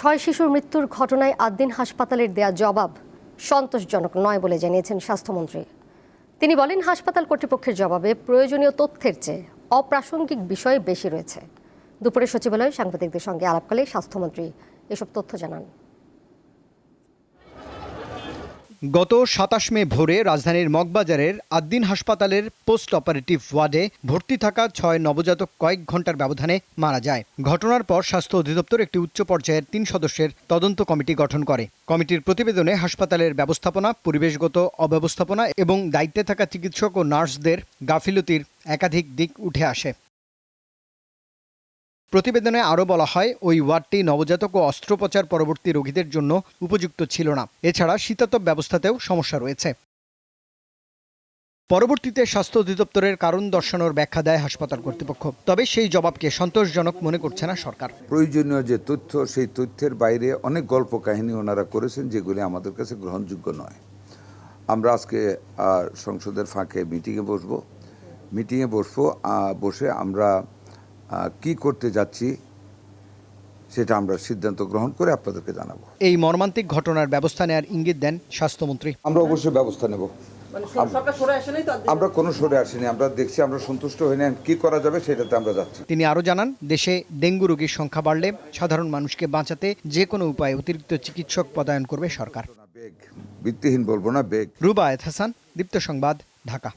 6 শিশুর মৃত্যুর ঘটনায় আদ্দিন হাসপাতালের দেয়া জবাব সন্তোষজনক নয় বলে জানিয়েছেন স্বাস্থ্যমন্ত্রী। তিনি বলেন, হাসপাতাল কর্তৃপক্ষের জবাবে প্রয়োজনীয় তথ্যের চেয়ে অপ্রাসঙ্গিক বিষয় বেশি রয়েছে। দুপুরে সচিবালয়ে সাংবাদিকদের সঙ্গে আলাপকালে স্বাস্থ্যমন্ত্রী এসব তথ্য জানান। গত 27 মে ভোরে রাজধানীর মগবাজারের আদ্দিন হাসপাতালের পোস্ট অপারেটিভ ওয়ার্ডে ভর্তি থাকা 6 নবজাতক কয়েক ঘন্টার ব্যবধানে মারা যায়। ঘটনার পর স্বাস্থ্য অধিদপ্তর একটি উচ্চ পর্যায়ের 3 সদস্যের তদন্ত কমিটি গঠন করে। কমিটির প্রতিবেদনে হাসপাতালের ব্যবস্থাপনা, পরিবেশগত অব্যবস্থাপনা এবং দায়িত্বে থাকা চিকিৎসক ও নার্সদের গাফিলতির একাধিক দিক উঠে আসে। প্রতিবেদনে আরও বলা হয়, ওই ওয়ার্ডটি নবজাতক ও অস্ত্রোপচার পরবর্তী রোগীদের জন্য উপযুক্ত ছিল না। এছাড়া শীতাতপ ব্যবস্থাতেও সমস্যা রয়েছে। পরবর্তীতে স্বাস্থ্য অধিদপ্তরের কারণ দর্শানোর ব্যাখ্যা দেয় হাসপাতাল কর্তৃপক্ষ। তবে সেই জবাবকে সন্তোষজনক মনে করছে না সরকার। প্রয়োজনীয় যে তথ্য, সেই তথ্যের বাইরে অনেক গল্প কাহিনী ওনারা করেছেন, যেগুলি আমাদের কাছে গ্রহণযোগ্য নয়। আমরা আজকে সংসদের ফাঁকে মিটিংয়ে বসে আমরা কি করতে যাচ্ছি সেটা আমরা সিদ্ধান্ত গ্রহণ করে আপনাদেরকে জানাবো। এই মর্মান্তিক ঘটনার ব্যবস্থা নেওয়ার ইঙ্গিত দেন স্বাস্থ্যমন্ত্রী। আমরা অবশ্যই ব্যবস্থা নেব। আমরা কোনো সরে আসিনি, আমরা দেখছি, আমরা সন্তুষ্ট হই না, কি করা যাবে সেটাতে আমরা যাচ্ছি। তিনি আরও জানান, দেশে ডেঙ্গু রোগীর সংখ্যা বাড়লে সাধারণ মানুষকে বাঁচাতে যে কোনো উপায়ে অতিরিক্ত চিকিৎসক পদায়ন করবে সরকার। ভিত্তিহীন বলবো না, রুবায়েত হাসান, দীপ্ত সংবাদ, ঢাকা।